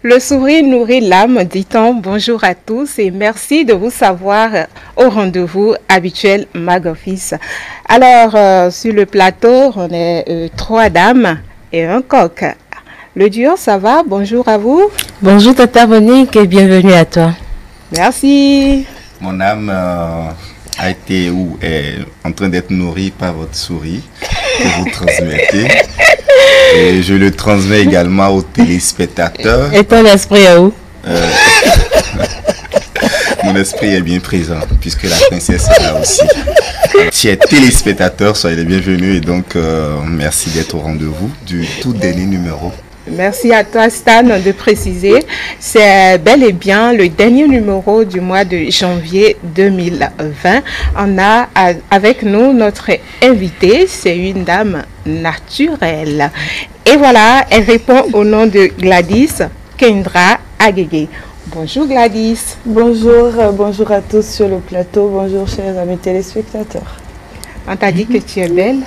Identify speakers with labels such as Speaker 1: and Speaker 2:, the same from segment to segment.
Speaker 1: Le sourire nourrit l'âme, dit-on. Bonjour à tous et merci de vous savoir au rendez-vous habituel Mag-Office. Alors, sur le plateau, on est 3 dames et un coq. Le duo, ça va? Bonjour à vous.
Speaker 2: Bonjour Tata Monique et bienvenue à toi.
Speaker 1: Merci.
Speaker 3: Mon âme a été ou est en train d'être nourrie par votre souris que vous transmettez. Et je le transmets également aux téléspectateurs.
Speaker 2: Et ton esprit est où?
Speaker 3: Mon esprit est bien présent puisque la princesse est là aussi. Chers téléspectateurs, soyez les bienvenus et donc merci d'être au rendez-vous du tout dernier numéro.
Speaker 1: Merci à toi Stan de préciser. C'est bel et bien le dernier numéro du mois de janvier 2020. On a avec nous notre invitée, c'est une dame naturelle. Et voilà, elle répond au nom de Gladys Kendra Agege. Bonjour Gladys.
Speaker 4: Bonjour, bonjour à tous sur le plateau. Bonjour chers amis téléspectateurs.
Speaker 1: On t'a dit que tu es belle.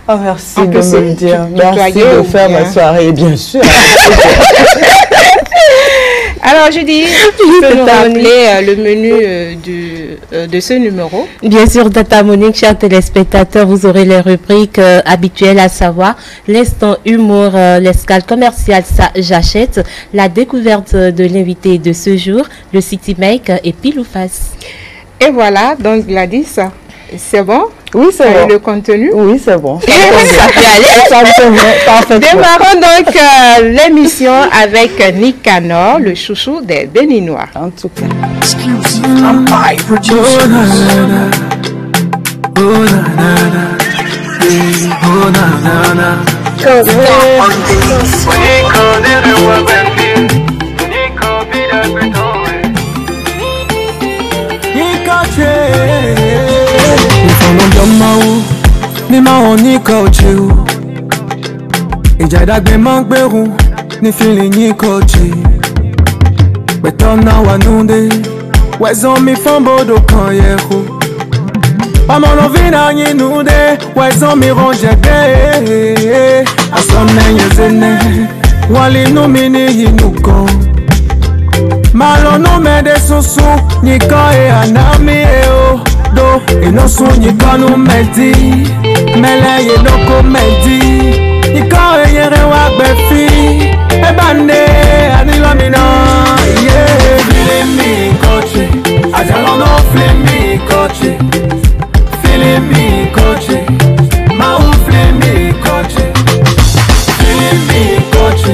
Speaker 4: Oh, merci de me le dire. Merci de faire ma soirée, bien sûr.
Speaker 1: Alors, je dis, tu peux nous rappeler le menu de ce numéro?
Speaker 2: Bien sûr, Tata Monique, chers téléspectateurs, vous aurez les rubriques habituelles, à savoir l'instant humour, l'escale commerciale, ça j'achète, la découverte de l'invité de ce jour, le City Make et pile ou face.
Speaker 1: Et voilà, donc Gladys, c'est bon?
Speaker 4: Oui, c'est bon.
Speaker 1: Le contenu?
Speaker 4: Oui, c'est bon.
Speaker 1: Ça peut aller. Démarrons donc l'émission avec Nicanor, le chouchou des Béninois.
Speaker 4: En tout cas.
Speaker 5: Ni ma oni kochi u Ijadagbe ma gberun Ni feeling yi kochi Beto na wanunde Wezon mi fambodo kan yeko Pamolo vina yi nude Wezon mi ronjede Asome yezene Wali no mini hinuko Malo no mede susu Nika e anami e o Do ino sunyi kanu medi Mele ye loko medi Ika e yere wa befi Ebande anilamina Yeah, feeling me coach Ajalo no feeling me coach Feeling me coach Ma u feeling me coach Feeling me coach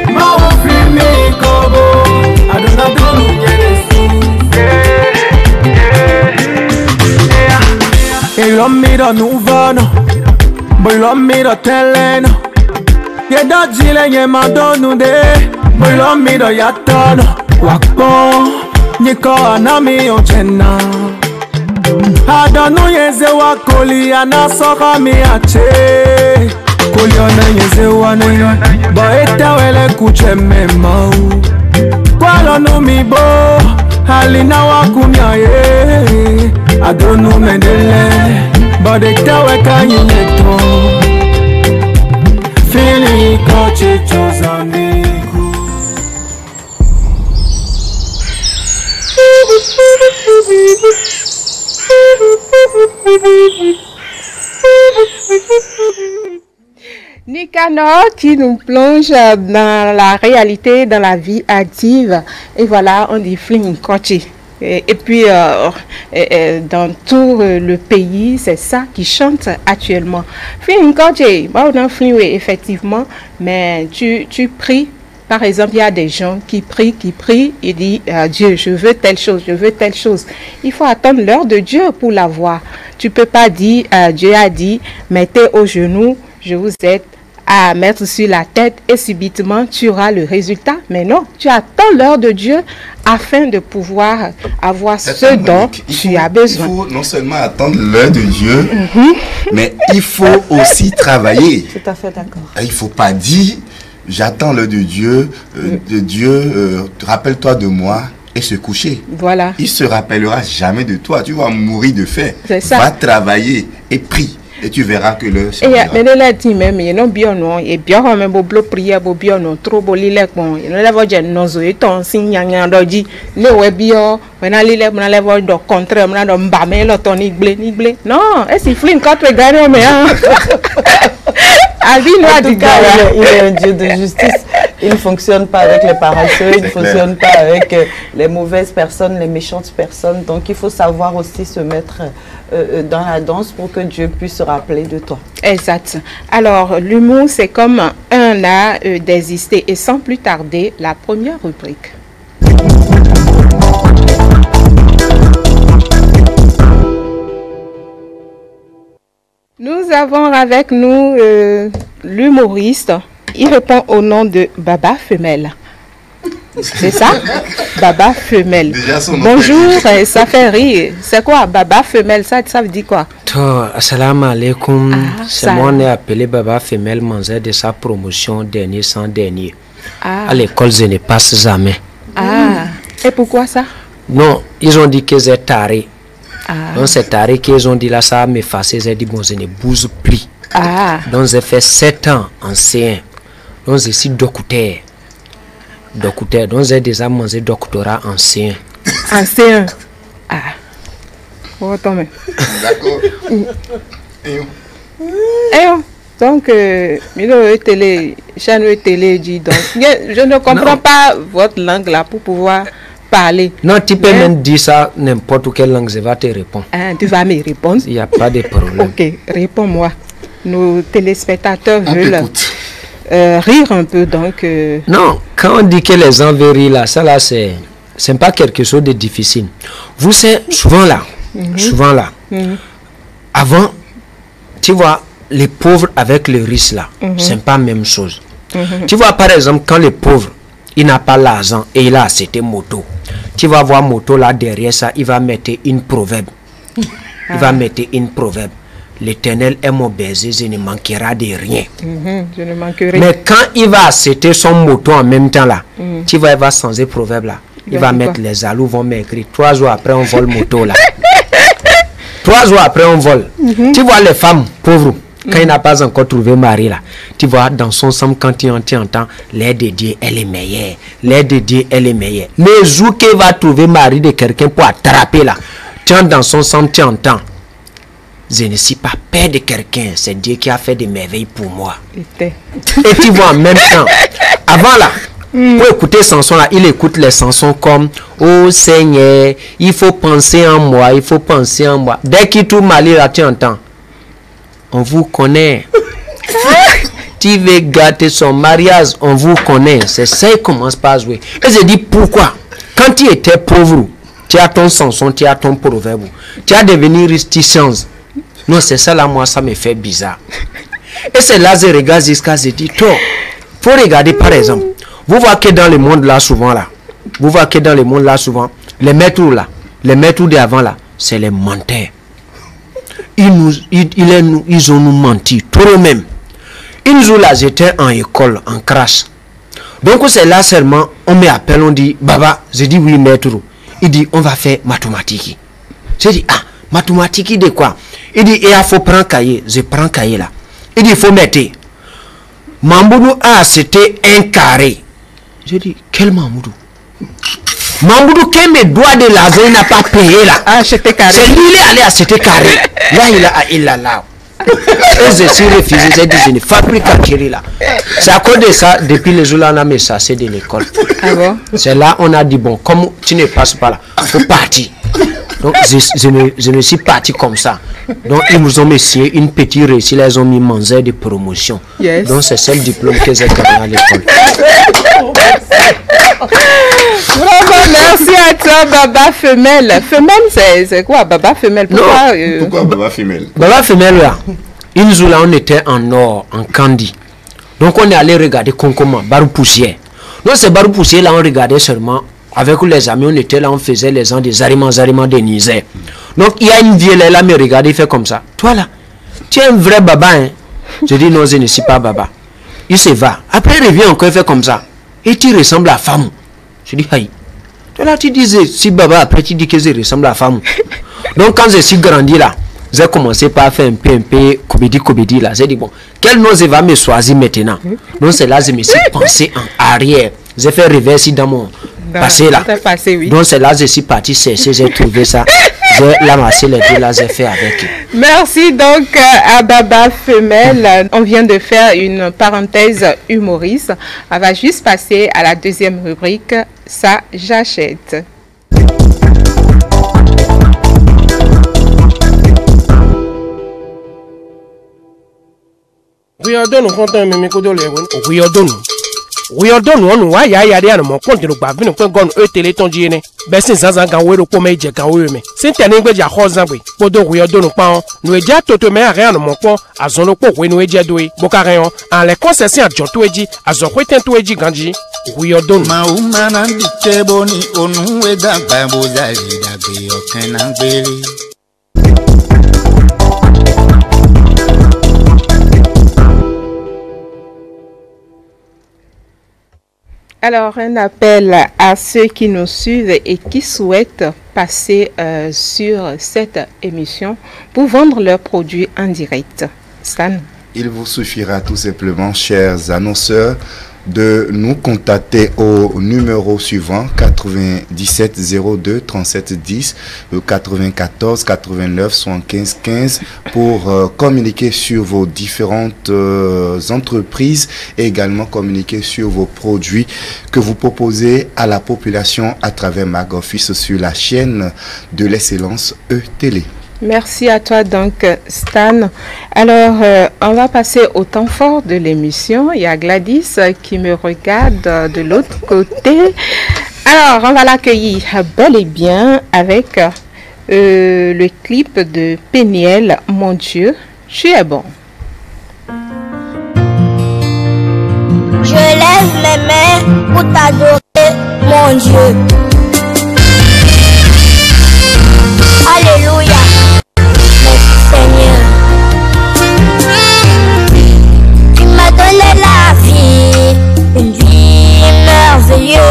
Speaker 5: Ma u feeling me kobo Aduna dolu E lo miro nuvano, boy lo miro teleno. Ye dojile ye madonu de, boy lo miro yatono. Wakpo, niko anami ochena. Adonu yeze wakoli anasoka mi ache. Koli ona yeze wane, boy etawele kuche memau. Kwalo no mi bo, halina wakumya ye. I don't know mendele, but the tower can you let go. Feeling coachy chosen me.
Speaker 1: Nicanor qui nous plonge dans la réalité, dans la vie active. Et voilà, on dit fling coachy. Et puis, dans tout le pays, c'est ça qui chante actuellement. Fling coachy, on a flingué effectivement, mais tu pries. Par exemple, il y a des gens qui prient, et disent Dieu, je veux telle chose, je veux telle chose. Il faut attendre l'heure de Dieu pour l'avoir. Tu peux pas dire, Dieu a dit, mettez au genou, je vous aide à mettre sur la tête et subitement tu auras le résultat. Mais non, tu attends l'heure de Dieu afin de pouvoir avoir ce dont tu as besoin.
Speaker 3: Il faut non seulement attendre l'heure de Dieu, mais il faut aussi travailler.
Speaker 4: Tout à fait d'accord.
Speaker 3: Il ne faut pas dire, j'attends l'heure de Dieu, rappelle-toi de moi et se coucher.
Speaker 1: Voilà.
Speaker 3: Il se rappellera jamais de toi. Tu vas mourir de faim.
Speaker 1: C'est ça.
Speaker 3: Va travailler et prie. Et tu verras que le...
Speaker 1: Et mais là, dit même, il y a un bien non, et bien quand même, beau prière, beau bien non, trop beau lilek, bon, il y a un nozo, et ton signe, y a un doji, le webio, on a lilek, on a la voix de contraire, on a un bamé, l'autre niglé. Non, et c'est flin quand tu regardes, mais hein.
Speaker 4: En tout cas, il est un Dieu de justice. Il ne fonctionne pas avec les paresseux, il ne fonctionne pas avec les mauvaises personnes, les méchantes personnes. Donc, il faut savoir aussi se mettre dans la danse pour que Dieu puisse se rappeler de toi.
Speaker 1: Exact. Alors, l'humour, c'est comme un art d'exister. Et sans plus tarder, la première rubrique. Nous avons avec nous l'humoriste. Il répond au nom de Baba Femelle. C'est ça? Baba Femelle. Bonjour, ça fait rire. C'est quoi Baba Femelle? Ça veut dire quoi?
Speaker 6: Assalamu alaikum. C'est moi, on est appelé Baba Femelle, manger de sa promotion dernier sans dernier. À l'école, je ne passe jamais.
Speaker 1: Et pourquoi ça?
Speaker 6: Non, ils ont dit que c'est taré. Donc c'est taré qu'ils ont dit là, ça m'effacer. J'ai dit bon, je ne bouge plus. Donc j'ai fait 7 ans ancien. Donc je suis docteur. Donc j'ai déjà mangé doctorat ancien.
Speaker 1: Ancien. Oh, attends, mais.
Speaker 3: D'accord.
Speaker 1: Donc, chaîne télé dit donc. Je ne comprends pas votre langue là pour pouvoir parler.
Speaker 6: Non, tu peux même dire ça n'importe quelle langue, je vais te répondre.
Speaker 1: Tu vas me répondre?
Speaker 6: Il n'y a pas de problème.
Speaker 1: Ok, réponds-moi. Nos téléspectateurs veulent rire un peu, donc...
Speaker 6: Non, quand on dit que les gens veulent rire là, ça là, c'est pas quelque chose de difficile. Vous savez, souvent là, avant, tu vois, les pauvres avec les riches là, c'est pas la même chose. Tu vois, par exemple, quand les pauvres, il n'a pas l'argent et il a acheté moto. Tu vas voir moto là derrière ça, il va mettre une proverbe. L'Éternel est mon baiser, je ne manquera de rien.
Speaker 1: Je ne manquerai.
Speaker 6: Mais quand il va acheter son moto en même temps là, tu vois, il va changer proverbe là. Il va mettre les jaloux vont m'écrire. 3 jours après, on vole moto là. 3 jours après, on vole. Tu vois les femmes pauvres, quand il n'a pas encore trouvé mari là, tu vois, dans son sang, quand tu entends, l'air de Dieu, elle est meilleure. L'air de Dieu, elle est meilleure. Le jour qu'il va trouver mari de quelqu'un pour attraper là, tu entends dans son sang, tu entends. Je ne suis pas père de quelqu'un, c'est Dieu qui a fait des merveilles pour moi. Et tu vois en même temps, avant là, pour écouter Samson là, il écoute les chansons comme oh Seigneur, il faut penser en moi, il faut penser en moi. Dès qu'il trouve Mali là, tu entends. On vous connaît. Tu veux gâter son mariage, on vous connaît. C'est ça, il commence pas à jouer. Et je dis pourquoi? Quand tu étais pauvre, tu as ton Samson, tu as ton proverbe, tu as devenu réticence. Non, c'est ça là, moi, ça me fait bizarre. Et c'est là, je regarde jusqu'à je dis, toi, faut regarder par exemple. Vous voyez que dans le monde là, souvent là, les maîtres là, les maîtres d'avant là, c'est les menteurs. Ils ont nous menti, trop même. Une jour là, j'étais en école, en crash. Donc c'est là seulement, on m'appelle, on dit, Baba, je dis oui, maître. Il dit, on va faire mathématiques. Je dis, mathématiques de quoi? Il dit, il faut prendre cahier. Je prends cahier là. Il dit, il faut mettre. Mamboudou a acheté un carré. Je dis, quel Mamboudou? Mamboudou qui me doit de l'argent, il n'a pas payé là.
Speaker 1: Acheter carré.
Speaker 6: C'est lui, il est allé acheter carré. Là, il a là. Et je suis refusé, j'ai dit, je ne fabrique pas carré là. C'est à cause de ça, depuis le jour là, on a mis ça, c'est de l'école. C'est là, on a dit, bon, comme tu ne passes pas là, il faut partir. Donc, je ne suis parti comme ça. Donc, ils nous ont mis une petite réussite. Ils ont mis manger de promotion. Donc, c'est ce diplôme que j'ai gagné à l'école.
Speaker 1: Bravo, merci à toi, Baba Femelle. Femelle, c'est quoi, Baba Femelle?
Speaker 3: Pourquoi Baba Femelle?
Speaker 6: Baba Femelle, là, une jour là, on était en Nord, en Kandi. Donc, on est allé regarder Concomment, Barou Poussière. Donc, c'est Barou Poussière, là, on regardait seulement. Avec les amis, on était là, on faisait les gens des ariments de Niger. Donc, il y a une vieille là, me regarde, il fait comme ça. Toi là, tu es un vrai baba, hein? Je dis non, je ne suis pas baba. Il se va. Après, il revient encore, il fait comme ça. Et tu ressembles à femme. Je dis, aïe. Toi là, tu disais, si baba, après tu dis que je ressemble à femme. Donc, quand je suis grandi là, j'ai commencé par faire un peu comédie là. J'ai dit, bon, quel nom je vais me choisir maintenant? Donc c'est là que je me suis pensé en arrière. J'ai fait reverse dans mon passé là.
Speaker 1: Oui.
Speaker 6: Donc c'est là que je suis parti chercher, j'ai trouvé ça. J'ai lamassé les deux là, j'ai fait avec eux.
Speaker 1: Merci donc à Baba Femelle. On vient de faire une parenthèse humoriste. On va juste passer à la deuxième rubrique, ça j'achète.
Speaker 7: Riyadonu kontan mi ko dole won Riyadonu onu wa ya de mo konti gba vinu pe gon e tele ton ji ni be sin zanzan gan we ro po me je kan we me sin tele ngbe ja ho zan gbe podo Riyadonu pa nu e ja toto me are an mo po azon lo po we nu e je do e bo ka ren an le concession ajo to eji azon ko ten to eji ganji Riyadonu
Speaker 8: ma o ma na bi te boni onu e da gba bo za ri da gbe okan na gbere.
Speaker 1: Alors, un appel à ceux qui nous suivent et qui souhaitent passer sur cette émission pour vendre leurs produits en direct. Stan.
Speaker 3: Il vous suffira tout simplement, chers annonceurs, de nous contacter au numéro suivant 97 02 37 10 94 89 75 15 pour communiquer sur vos différentes entreprises et également communiquer sur vos produits que vous proposez à la population à travers Mag Office sur la chaîne de l'excellence E-Télé.
Speaker 1: Merci à toi donc Stan. Alors on va passer au temps fort de l'émission. Il y a Gladys qui me regarde de l'autre côté. Alors on va l'accueillir bel et bien avec le clip de Péniel, Mon Dieu, tu es bon.
Speaker 9: Je lève mes mains pour t'adorer, mon Dieu. Alléluia. Seigneur, tu m'as donné la vie, une vie merveilleuse.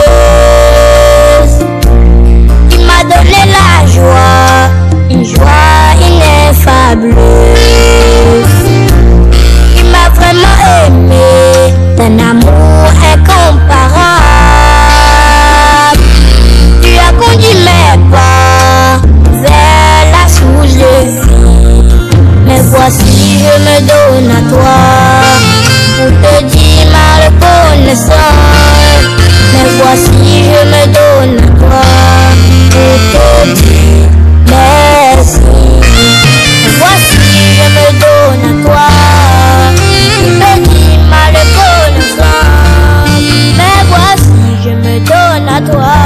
Speaker 9: Tu m'as donné la joie, une joie ineffableuse. Tu m'as vraiment aimé d'un amour incomparable. Tu as conduit mes pas vers la source de vie. Mais voici je me donne à toi pour te dire ma reconnaissance. Mais voici je me donne à toi pour te dire merci. Mais voici je me donne à toi pour te dire ma reconnaissance. Mais voici je me donne à toi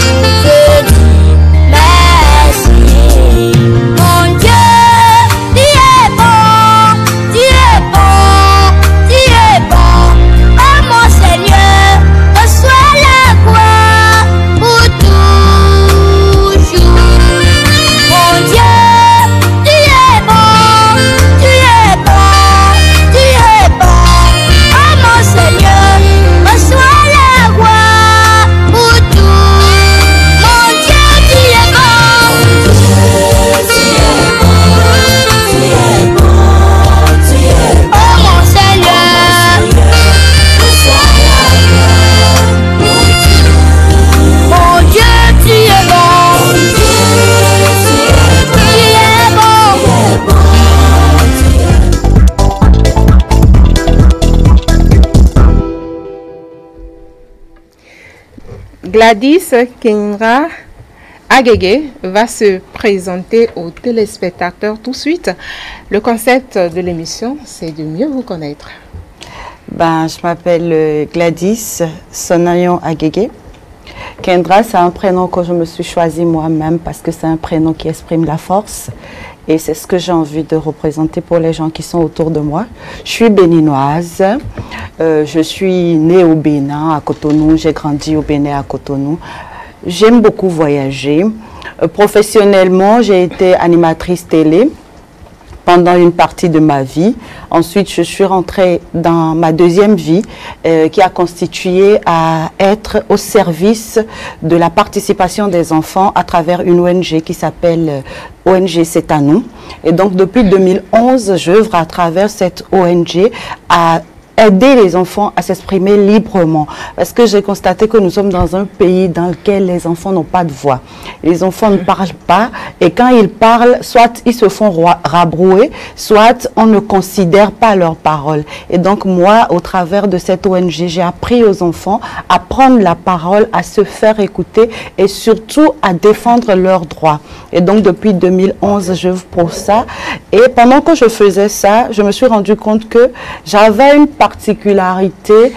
Speaker 9: pour te dire merci. Mon Dieu,
Speaker 1: Gladys Kenra Agege va se présenter aux téléspectateurs tout de suite. Le concept de l'émission, c'est de mieux vous connaître.
Speaker 4: Je m'appelle Gladys Sonayon Agege. Kendra, c'est un prénom que je me suis choisi moi-même parce que c'est un prénom qui exprime la force. Et c'est ce que j'ai envie de représenter pour les gens qui sont autour de moi. Je suis béninoise. Je suis née au Bénin, à Cotonou. J'ai grandi au Bénin, à Cotonou. J'aime beaucoup voyager. Professionnellement, j'ai été animatrice télé pendant une partie de ma vie. Ensuite, je suis rentrée dans ma deuxième vie qui a constitué à être au service de la participation des enfants à travers une ONG qui s'appelle ONG C'est à nous. Et donc, depuis 2011, j'œuvre à travers cette ONG à aider les enfants à s'exprimer librement. Parce que j'ai constaté que nous sommes dans un pays dans lequel les enfants n'ont pas de voix. Les enfants ne parlent pas et quand ils parlent, soit ils se font rabrouer, soit on ne considère pas leurs paroles. Et donc moi, au travers de cette ONG, j'ai appris aux enfants à prendre la parole, à se faire écouter et surtout à défendre leurs droits. Et donc depuis 2011, j'œuvre pour ça. Et pendant que je faisais ça, je me suis rendu compte que j'avais une particularité,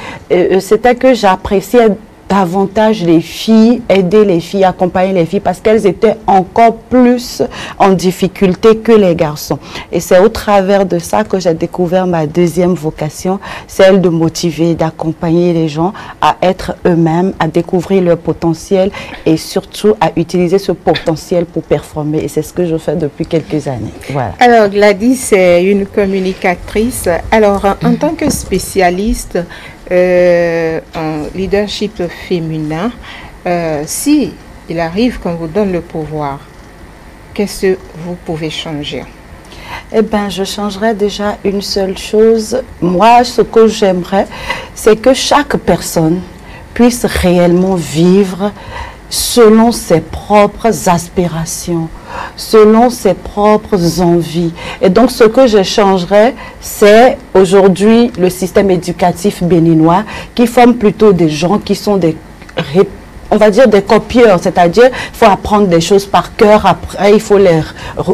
Speaker 4: c'était que j'appréciais davantage les filles, aider les filles, accompagner les filles parce qu'elles étaient encore plus en difficulté que les garçons. Et c'est au travers de ça que j'ai découvert ma deuxième vocation, celle de motiver, d'accompagner les gens à être eux-mêmes, à découvrir leur potentiel et surtout à utiliser ce potentiel pour performer. Et c'est ce que je fais depuis quelques années. Voilà.
Speaker 1: Alors Gladys, c'est une communicatrice. Alors en tant que spécialiste en leadership féminin, si il arrive qu'on vous donne le pouvoir, qu'est-ce que vous pouvez changer?
Speaker 4: Eh bien, je changerais déjà une seule chose. Moi, ce que j'aimerais, c'est que chaque personne puisse réellement vivre selon ses propres aspirations, selon ses propres envies. Et donc, ce que je changerais, c'est aujourd'hui le système éducatif béninois qui forme plutôt des gens qui sont on va dire des copieurs, c'est-à-dire il faut apprendre des choses par cœur, après il faut les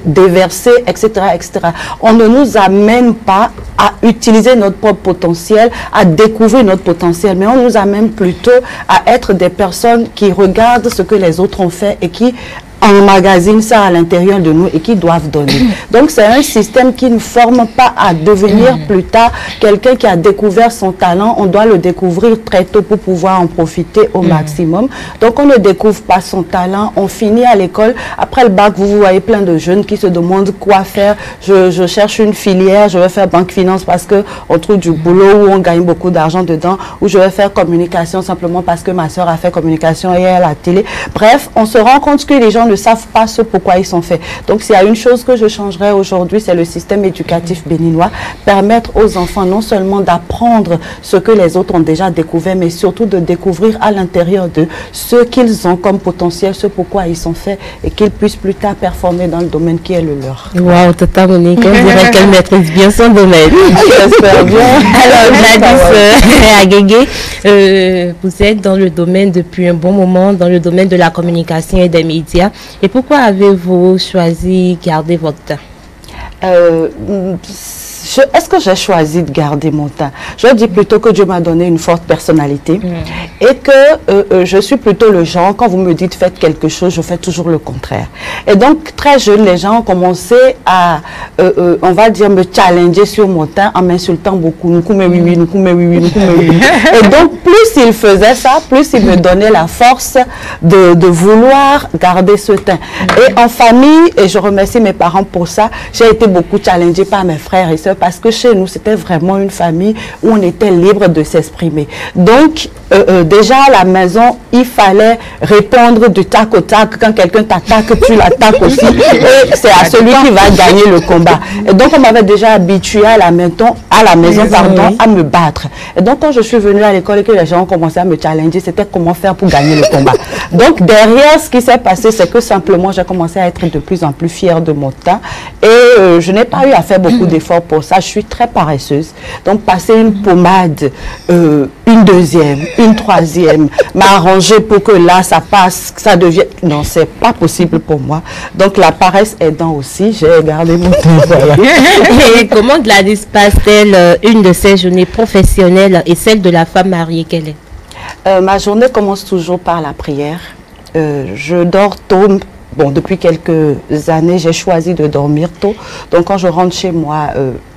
Speaker 4: déverser, etc., etc. On ne nous amène pas à utiliser notre propre potentiel, à découvrir notre potentiel, mais on nous amène plutôt à être des personnes qui regardent ce que les autres ont fait et qui emmagasinent ça à l'intérieur de nous et qui doivent donner. Donc c'est un système qui ne forme pas à devenir plus tard quelqu'un qui a découvert son talent. On doit le découvrir très tôt pour pouvoir en profiter au maximum. Donc on ne découvre pas son talent, on finit à l'école. Après le bac, vous voyez plein de jeunes qui se demandent quoi faire. Je cherche une filière, je vais faire banque finance parce qu'on trouve du boulot où on gagne beaucoup d'argent dedans, ou je vais faire communication simplement parce que ma soeur a fait communication et elle à la télé. Bref, on se rend compte que les gens ne savent pas ce pourquoi ils sont faits. Donc s'il y a une chose que je changerais aujourd'hui, c'est le système éducatif béninois, permettre aux enfants non seulement d'apprendre ce que les autres ont déjà découvert, mais surtout de découvrir à l'intérieur d'eux ce qu'ils ont comme potentiel, ce pourquoi ils sont faits, et qu'ils puissent plus tard performer dans le domaine qui est le leur.
Speaker 2: Waouh, Tata Monique, on dirait qu'elle maîtrise bien son domaine.
Speaker 4: J'espère bien.
Speaker 2: Alors Gladys Agege, vous êtes dans le domaine depuis un bon moment, dans le domaine de la communication et des médias. Et pourquoi avez-vous choisi garder votre temps?
Speaker 4: Est-ce que j'ai choisi de garder mon temps? Je dis plutôt que Dieu m'a donné une forte personnalité et que je suis plutôt le genre, quand vous me dites faites quelque chose, je fais toujours le contraire. Et donc, très jeune, les gens ont commencé à, on va dire, me challenger sur mon temps en m'insultant beaucoup. Et donc, plus ils faisaient ça, plus ils me donnaient la force de vouloir garder ce temps. Et en famille, et je remercie mes parents pour ça, j'ai été beaucoup challengée par mes frères et sœurs parce que chez nous, c'était vraiment une famille où on était libre de s'exprimer. Donc, déjà à la maison, il fallait répondre du tac au tac. Quand quelqu'un t'attaque, tu l'attaques aussi. Et c'est à celui qui va gagner le combat. Et donc, on m'avait déjà habitué à la maison, à me battre. Et donc, quand je suis venue à l'école et que les gens ont commencé à me challenger, c'était comment faire pour gagner le combat. Donc, derrière, ce qui s'est passé, c'est que simplement, j'ai commencé à être de plus en plus fière de mon temps. Et je n'ai pas eu à faire beaucoup d'efforts pour ça. Je suis très paresseuse. Donc, passer une pommade, une deuxième, une troisième, m'arranger pour que là, ça passe, ça devienne... Non, c'est pas possible pour moi. Donc, la paresse aidant aussi, j'ai gardé mon temps. Voilà.
Speaker 2: Et comment Gladys passe-t-elle une de ses journées professionnelles et celle de la femme mariée qu'elle est?
Speaker 4: Ma journée commence toujours par la prière. Je dors tôt. Bon, depuis quelques années, j'ai choisi de dormir tôt. Donc, quand je rentre chez moi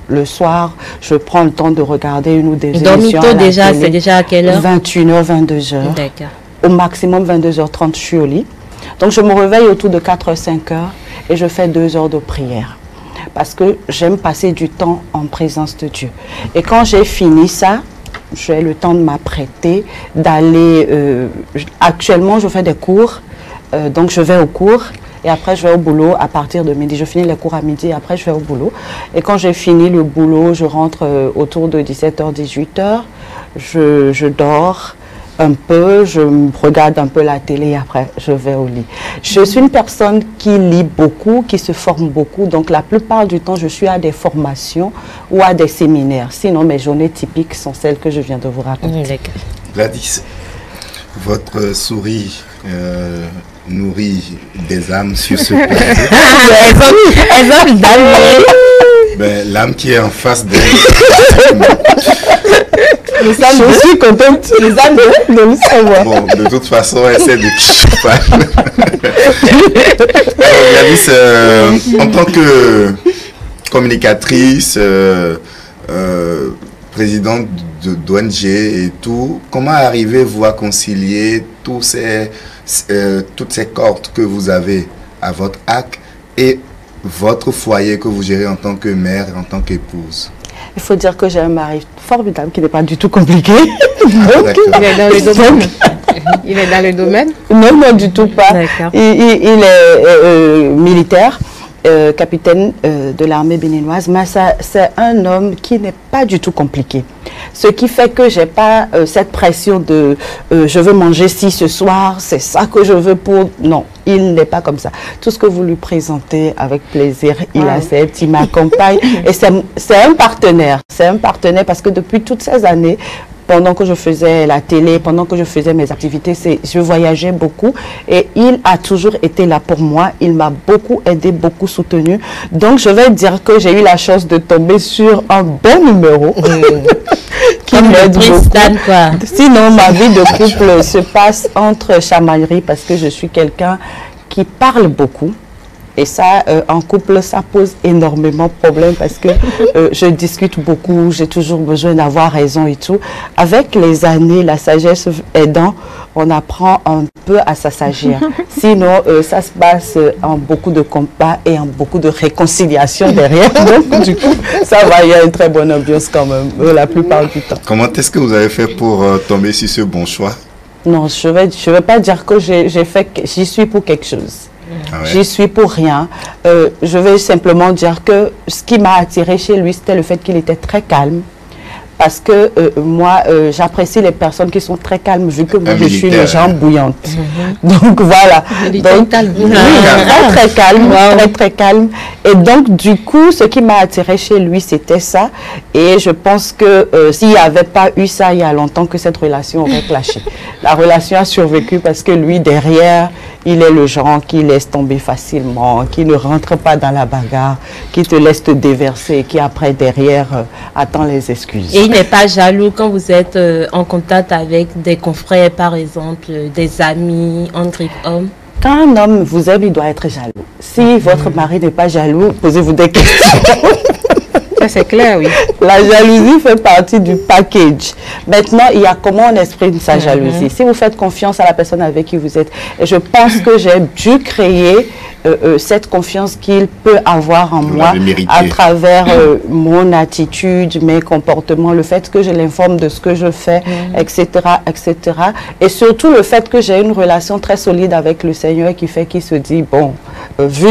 Speaker 4: le soir, je prends le temps de regarder une ou deux émissions.
Speaker 2: Dormir tôt déjà, c'est déjà à quelle heure?
Speaker 4: 21h, 22h.
Speaker 2: D'accord.
Speaker 4: Au maximum 22h30, je suis au lit. Donc, je me réveille autour de 4h, 5h et je fais 2 heures de prière. parce que j'aime passer du temps en présence de Dieu. Et quand j'ai fini ça, j'ai le temps de m'apprêter, d'aller... actuellement, je fais des cours, donc je vais au cours. Et après, je vais au boulot à partir de midi. Je finis les cours à midi, après je vais au boulot. Et quand j'ai fini le boulot, je rentre autour de 17h, 18h. Je dors un peu, je regarde un peu la télé et après je vais au lit. Je suis une personne qui lit beaucoup, qui se forme beaucoup. Donc la plupart du temps, je suis à des formations ou à des séminaires. Sinon, mes journées typiques sont celles que je viens de vous raconter.
Speaker 3: Gladys, votre souris nourrit des âmes sur ce plateau.
Speaker 2: Elles ont
Speaker 3: Ben, l'âme qui est en face d'elle.
Speaker 4: Je suis contente, les âmes de le savoir.
Speaker 3: Bon, de toute façon, essaie de Gladys, en tant que communicatrice, présidente d'ONG et tout, comment arrivez-vous à concilier toutes ces cordes que vous avez à votre arc et votre foyer que vous gérez en tant que mère et en tant qu'épouse?
Speaker 4: Il faut dire que j'ai un mari formidable qui n'est pas du tout compliqué.
Speaker 1: Donc, il est dans le domaine. Il est dans le domaine?
Speaker 4: Non, non, du tout pas. Il est militaire, capitaine de l'armée béninoise, mais c'est un homme qui n'est pas du tout compliqué. Ce qui fait que je n'ai pas cette pression de je veux manger ci ce soir, c'est ça que je veux pour... Non, il n'est pas comme ça. Tout ce que vous lui présentez avec plaisir, il accepte, il m'accompagne. Et c'est un partenaire. C'est un partenaire parce que depuis toutes ces années, pendant que je faisais la télé, pendant que je faisais mes activités, je voyageais beaucoup et il a toujours été là pour moi. Il m'a beaucoup aidé, beaucoup soutenu. Donc, je vais dire que j'ai eu la chance de tomber sur un bon numéro qui m'aide beaucoup. Sinon, ma vie de couple se passe entre chamailleries parce que je suis quelqu'un qui parle beaucoup. Et ça, en couple, ça pose énormément de problèmes parce que je discute beaucoup, j'ai toujours besoin d'avoir raison et tout. Avec les années, la sagesse aidant, on apprend un peu à s'assagir. Sinon, ça se passe en beaucoup de combats et en beaucoup de réconciliation derrière. Donc, du coup, ça va, il y a une très bonne ambiance quand même, la plupart du temps.
Speaker 3: Comment est-ce que vous avez fait pour tomber sur ce bon choix?
Speaker 4: Non, je vais pas dire que j'y suis pour quelque chose.
Speaker 3: Ah ouais.
Speaker 4: J'y suis pour rien. Je vais simplement dire que ce qui m'a attiré chez lui, c'était le fait qu'il était très calme. Parce que moi, j'apprécie les personnes qui sont très calmes, vu que moi, je suis une jambe bouillante. Donc, voilà. Donc, très calme, très calme. Et donc, du coup, ce qui m'a attiré chez lui, c'était ça. Et je pense que s'il n'y avait pas eu ça il y a longtemps, que cette relation aurait clashé. La relation a survécu parce que lui, derrière, il est le genre qui laisse tomber facilement, qui ne rentre pas dans la bagarre, qui te laisse te déverser, qui après, derrière, attend les excuses.
Speaker 2: Et il n'est pas jaloux quand vous êtes en contact avec des confrères, par exemple, des amis, entre hommes?
Speaker 4: Quand un homme vous aime, il doit être jaloux. Si votre mari n'est pas jaloux, posez-vous des questions.
Speaker 1: Ça, c'est clair, oui.
Speaker 4: La jalousie fait partie du package. Maintenant, il y a comment on exprime sa jalousie. Si vous faites confiance à la personne avec qui vous êtes, et je pense que j'ai dû créer cette confiance qu'il peut avoir en moi à travers mon attitude, mes comportements, le fait que je l'informe de ce que je fais, etc., etc. Et surtout le fait que j'ai une relation très solide avec le Seigneur qui fait qu'il se dit, bon, vu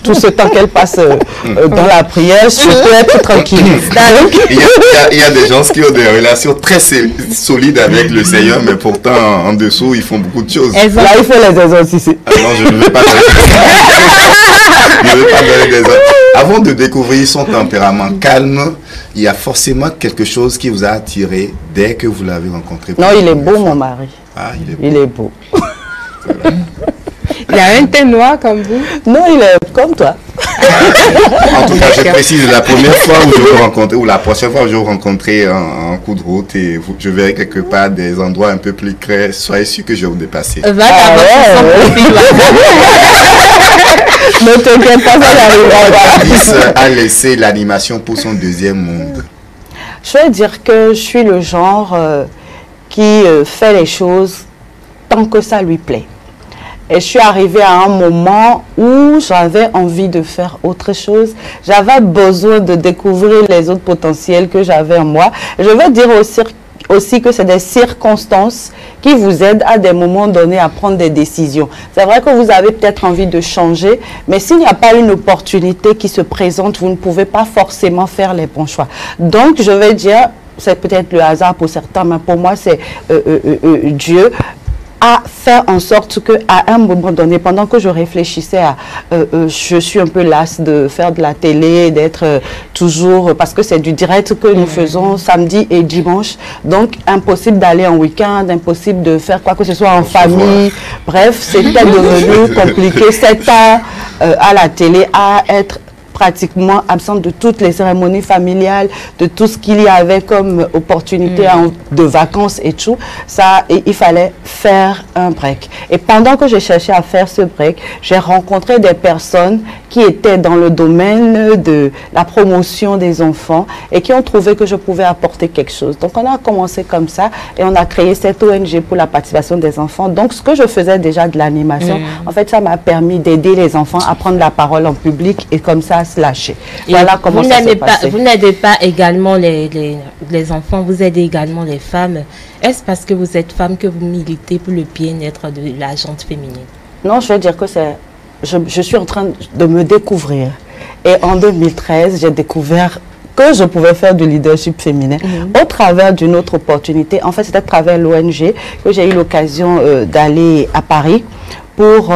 Speaker 4: tout ce temps qu'elle passe dans la prière, je peux être tranquille.
Speaker 3: Il y a des gens qui ont des relations très solides avec le Seigneur, mais pourtant en dessous, ils font beaucoup de choses.
Speaker 4: Là, il faut les exorciser.
Speaker 3: Non, je ne vais pas donner des autres. Avant de découvrir son tempérament calme, il y a forcément quelque chose qui vous a attiré dès que vous l'avez rencontré.
Speaker 4: Non, il est beau, mon mari.
Speaker 3: Ah,
Speaker 4: il est beau.
Speaker 1: Il a un teint noir comme vous?
Speaker 4: Non, il est comme toi.
Speaker 3: En tout cas, je précise, la première fois où je vous rencontrais, ou la prochaine fois où je vous rencontrerai en coup de route, et je verrai quelque part des endroits un peu plus clairs, soyez sûr que je vais vous dépasser.
Speaker 4: Ne t'inquiète pas, ça n'arrivera.
Speaker 3: Gladys a laissé l'animation pour son deuxième monde.
Speaker 4: Je vais dire que je suis le genre qui fait les choses tant que ça lui plaît. Et je suis arrivée à un moment où j'avais envie de faire autre chose. J'avais besoin de découvrir les autres potentiels que j'avais en moi. Je veux dire aussi que c'est des circonstances qui vous aident à des moments donnés à prendre des décisions. C'est vrai que vous avez peut-être envie de changer, mais s'il n'y a pas une opportunité qui se présente, vous ne pouvez pas forcément faire les bons choix. Donc, je vais dire, c'est peut-être le hasard pour certains, mais pour moi, c'est Dieu à faire en sorte que à un moment donné, pendant que je réfléchissais à je suis un peu lasse de faire de la télé, d'être toujours, parce que c'est du direct que nous faisons samedi et dimanche, donc impossible d'aller en week-end, impossible de faire quoi que ce soit en famille, bref, c'était devenu compliqué. 7 ans à la télé, à être pratiquement absente de toutes les cérémonies familiales, de tout ce qu'il y avait comme opportunité de vacances et tout. Ça, il fallait faire un break. Et pendant que je cherchais à faire ce break, j'ai rencontré des personnes qui étaient dans le domaine de la promotion des enfants et qui ont trouvé que je pouvais apporter quelque chose. Donc, on a commencé comme ça et on a créé cette ONG pour la participation des enfants. Donc, ce que je faisais déjà de l'animation, en fait, ça m'a permis d'aider les enfants à prendre la parole en public et comme ça, se lâcher. Voilà comment ça s'est passé.
Speaker 2: Vous n'aidez pas également les enfants, vous aidez également les femmes. Est-ce parce que vous êtes femme que vous militez pour le bien-être de la gente féminine? Non,
Speaker 4: je veux dire que c'est... Je suis en train de me découvrir. Et en 2013, j'ai découvert que je pouvais faire du leadership féminin au travers d'une autre opportunité. En fait, c'était à travers l'ONG que j'ai eu l'occasion d'aller à Paris pour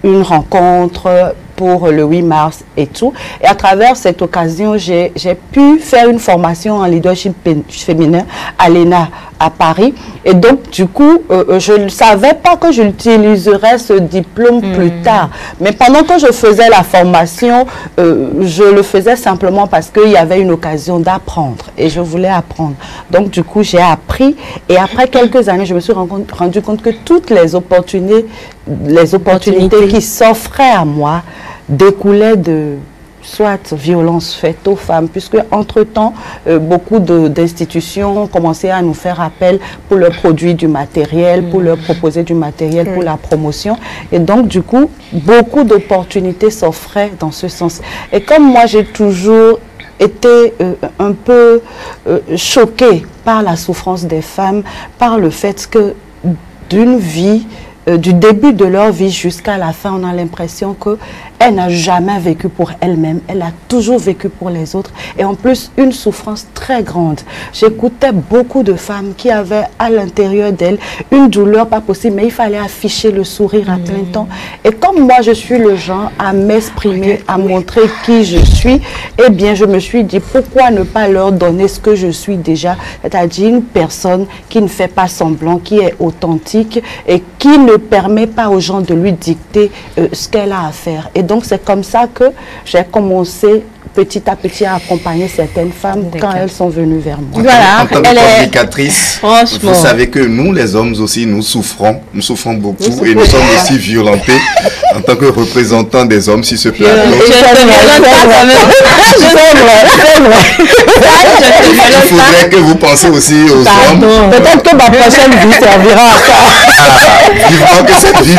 Speaker 4: une rencontre pour le 8 mars et tout. Et à travers cette occasion, j'ai pu faire une formation en leadership féminin à l'ENA à Paris. Et donc, du coup, je ne savais pas que j'utiliserais ce diplôme plus tard. Mais pendant que je faisais la formation, je le faisais simplement parce qu'il y avait une occasion d'apprendre. Et je voulais apprendre. Donc, du coup, j'ai appris. Et après quelques années, je me suis rendu compte que toutes les opportunités qui s'offraient à moi découlaient de soit violence faite aux femmes, puisque entre-temps, beaucoup d'institutions ont commencé à nous faire appel pour leur produire du matériel, pour leur proposer du matériel pour la promotion. Et donc, du coup, beaucoup d'opportunités s'offraient dans ce sens. Et comme moi, j'ai toujours été un peu choquée par la souffrance des femmes, par le fait que d'une vie, du début de leur vie jusqu'à la fin, on a l'impression qu'elle n'a jamais vécu pour elle-même. Elle a toujours vécu pour les autres. Et en plus, une souffrance très grande. J'écoutais beaucoup de femmes qui avaient à l'intérieur d'elles une douleur pas possible, mais il fallait afficher le sourire à plein temps. Et comme moi, je suis le genre à m'exprimer, à montrer qui je suis, eh bien, je me suis dit, pourquoi ne pas leur donner ce que je suis déjà, c'est-à-dire une personne qui ne fait pas semblant, qui est authentique et qui ne permet pas aux gens de lui dicter ce qu'elle a à faire. Et donc, c'est comme ça que j'ai commencé petit à petit à accompagner certaines femmes quand elles sont venues vers moi.
Speaker 3: Voilà, en tant que communicatrice, vous savez que nous, les hommes aussi, nous souffrons beaucoup et nous sommes aussi violentés en tant que représentants des hommes sur ce plateau. Il faudrait que vous pensiez aussi aux hommes.
Speaker 4: Peut-être que ma prochaine vie servira à ça.
Speaker 3: Vivement que cette vie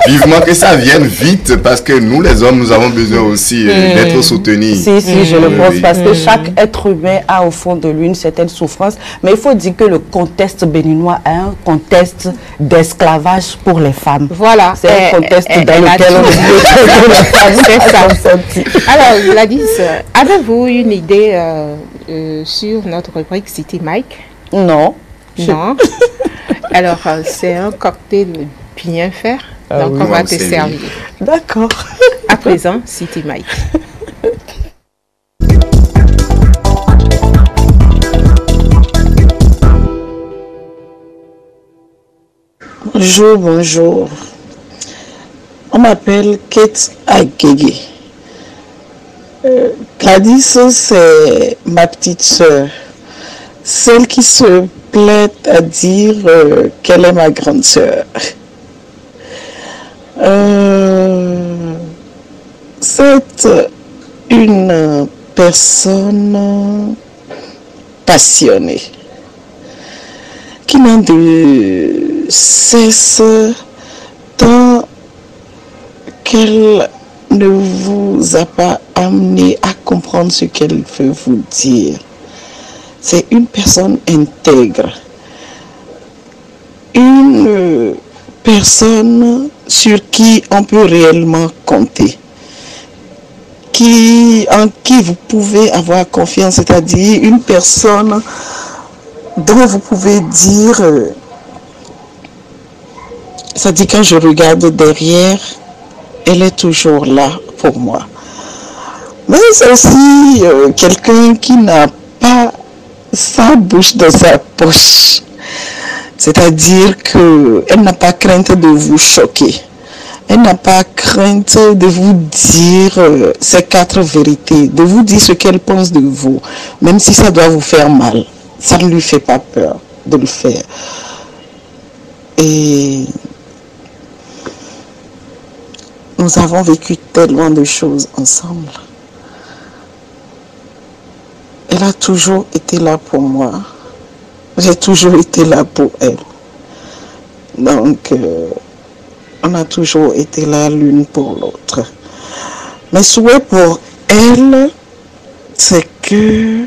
Speaker 3: vivement que ça vienne vite, parce que nous, les hommes, nous avons besoin aussi d'être soutenus.
Speaker 4: Si, je le pense, parce que chaque être humain a au fond de lui une certaine souffrance. Mais il faut dire que le contexte béninois est un contexte d'esclavage pour les femmes.
Speaker 1: Voilà.
Speaker 4: C'est un contexte dans lequel on est les femmes. C'est ça.
Speaker 1: Alors, Gladys, avez-vous une idée sur notre rubrique City Mike?
Speaker 4: Non.
Speaker 1: Non. Alors, c'est un cocktail bien fait. Donc, on va te servir.
Speaker 4: D'accord.
Speaker 1: À présent, City Mike.
Speaker 10: Bonjour, bonjour. On m'appelle Kate Agege. Gladys, c'est ma petite soeur. Celle qui se plaît à dire qu'elle est ma grande soeur. C'est une personne passionnée qui n'a de cesse tant qu'elle ne vous a pas amené à comprendre ce qu'elle veut vous dire. C'est une personne intègre, une personne sur qui on peut réellement compter, en qui vous pouvez avoir confiance, c'est-à-dire une personne dont vous pouvez dire, c'est-à-dire quand je regarde derrière, elle est toujours là pour moi. Mais c'est aussi quelqu'un qui n'a pas sa bouche dans sa poche. C'est-à-dire qu'elle n'a pas crainte de vous choquer. Elle n'a pas crainte de vous dire ces 4 vérités, de vous dire ce qu'elle pense de vous, même si ça doit vous faire mal. Ça ne lui fait pas peur de le faire. Et nous avons vécu tellement de choses ensemble. Elle a toujours été là pour moi. J'ai toujours été là pour elle. Donc, on a toujours été là l'une pour l'autre. Mes souhaits pour elle, c'est que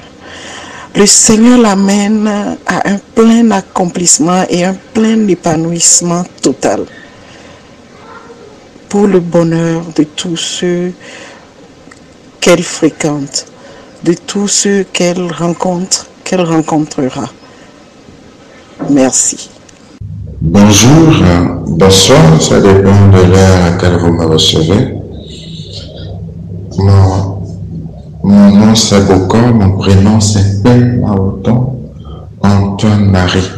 Speaker 10: le Seigneur l'amène à un plein accomplissement et un plein épanouissement total pour le bonheur de tous ceux qu'elle fréquente, de tous ceux qu'elle rencontre, qu'elle rencontrera. Merci.
Speaker 11: Bonjour, bonsoir, ça dépend de l'heure à laquelle vous me recevez. Mon nom c'est Bokor, mon prénom c'est Père Maoton, Antoine-Marie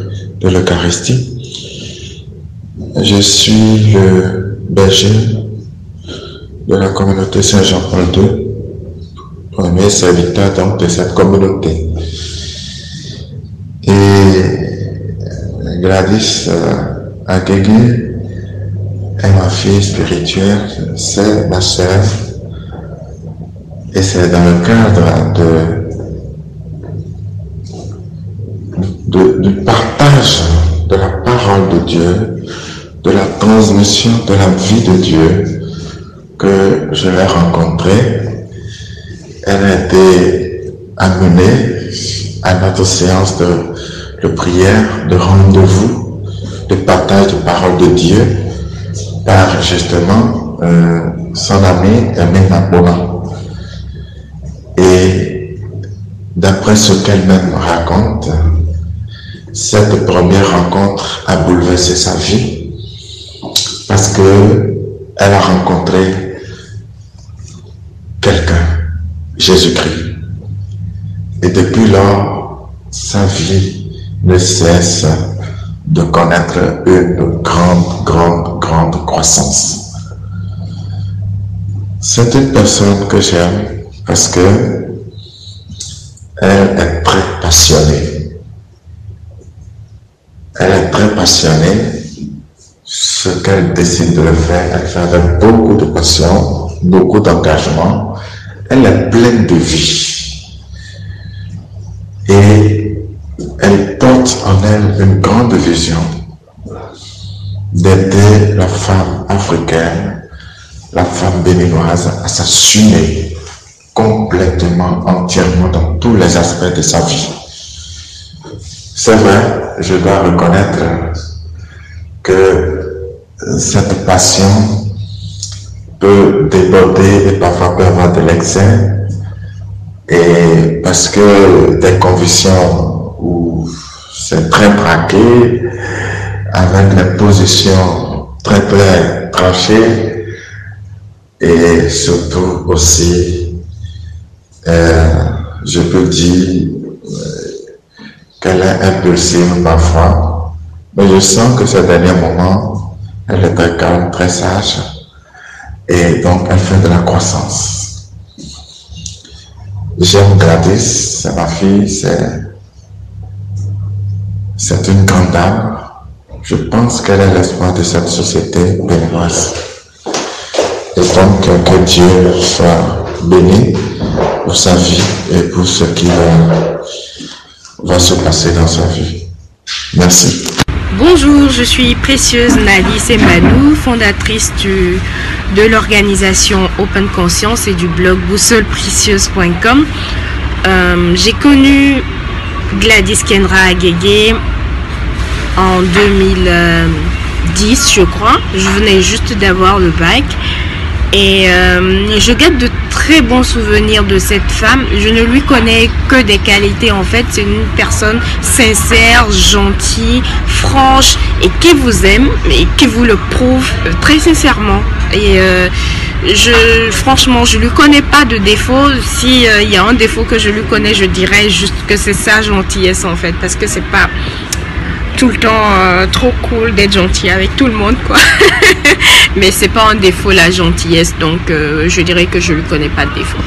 Speaker 11: de l'Eucharistie. Je suis le berger de la communauté Saint-Jean-Paul II, premier serviteur donc de cette communauté. Et Gladys Agege est ma fille spirituelle, c'est ma sœur. Et c'est dans le cadre du partage de la parole de Dieu, de la transmission de la vie de Dieu que je l'ai rencontrée. Elle a été amenée à notre séance de prière, de rendez-vous, de partage de parole de Dieu par justement son ami Aimé Napoléon. Et d'après ce qu'elle-même raconte, cette première rencontre a bouleversé sa vie parce que elle a rencontré quelqu'un, Jésus-Christ. Et depuis lors, sa vie ne cesse de connaître une grande croissance. C'est une personne que j'aime parce que elle est très passionnée. Elle est très passionnée. Ce qu'elle décide de le faire, elle fait avec beaucoup de passion, beaucoup d'engagement. Elle est pleine de vie. Et elle porte en elle une grande vision d'aider la femme africaine, la femme béninoise à s'assumer complètement, entièrement dans tous les aspects de sa vie. C'est vrai, je dois reconnaître que cette passion peut déborder et parfois peut avoir de l'excès, et parce que des convictions où c'est très braqué, avec les positions très tranchées, et surtout aussi je peux dire qu'elle est impulsive parfois, mais je sens que ces derniers moments, elle est très calme, très sage, et donc elle fait de la croissance. J'aime Gladys, c'est ma fille, c'est une grande dame. Je pense qu'elle est l'espoir de cette société béninoise. Et donc que Dieu soit béni pour sa vie et pour ce qui va se passer dans sa vie. Merci.
Speaker 12: Bonjour, je suis Précieuse Nali Sembanou, fondatrice de l'organisation Open Conscience et du blog boussoleprécieuse.com. J'ai connu Gladys Kendra Agege en 2010, je crois. Je venais juste d'avoir le bac. Et je garde de très bons souvenirs de cette femme. Je ne lui connais que des qualités en fait. C'est une personne sincère, gentille, franche et qui vous aime et qui vous le prouve très sincèrement. Et franchement, je lui connais pas de défaut. Si il y a un défaut que je lui connais, je dirais juste que c'est sa gentillesse en fait, parce que c'est pas tout le temps trop cool d'être gentil avec tout le monde quoi. Mais c'est pas un défaut la gentillesse, donc je dirais que je lui connais pas de défaut.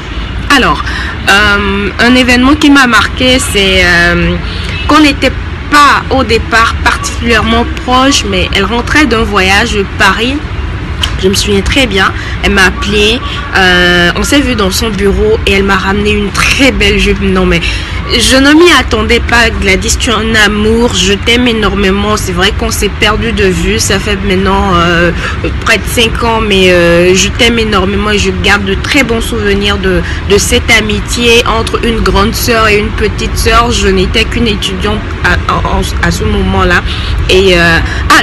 Speaker 12: Alors un événement qui m'a marqué, c'est qu'on n'était pas au départ particulièrement proche, mais elle rentrait d'un voyage de Paris. Je me souviens très bien, elle m'a appelé, on s'est vu dans son bureau et elle m'a ramené une très belle jupe. Non mais je ne m'y attendais pas. Gladys, tu es un amour, je t'aime énormément. C'est vrai qu'on s'est perdu de vue, ça fait maintenant près de 5 ans, mais je t'aime énormément et je garde de très bons souvenirs de cette amitié entre une grande sœur et une petite sœur. Je n'étais qu'une étudiante à ce moment-là. Et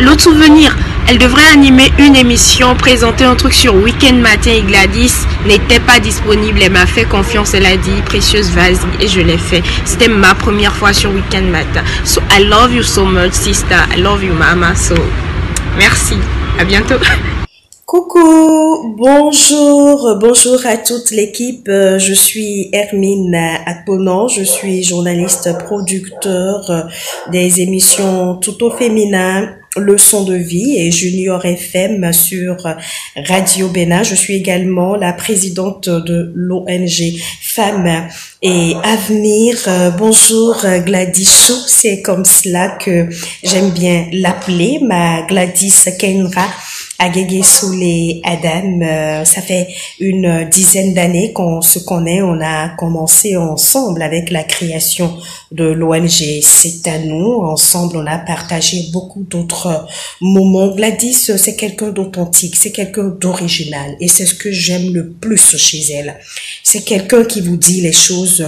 Speaker 12: l'autre souvenir, elle devrait animer une émission, présenter un truc sur Week-end Matin et Gladys n'était pas disponible. Elle m'a fait confiance, elle a dit Précieuse, vas-y, et je l'ai fait. C'était ma première fois sur Week-end Matin. So I love you so much, sister. I love you, mama. So merci. À bientôt.
Speaker 13: Coucou, bonjour à toute l'équipe. Je suis Hermine Akponan, je suis journaliste producteur des émissions Tout au féminin, Leçon de vie et Junior FM sur Radio Bénin. Je suis également la présidente de l'ONG Femmes et Avenir. Bonjour Gladys, c'est comme cela que j'aime bien l'appeler, ma Gladys Kendra Agege Soule Adam. Ça fait une dizaine d'années qu'on se connaît. On a commencé ensemble avec la création de l'ONG C'est à nous. Ensemble, on a partagé beaucoup d'autres moments. Gladys, c'est quelqu'un d'authentique, c'est quelqu'un d'original et c'est ce que j'aime le plus chez elle. C'est quelqu'un qui vous dit les choses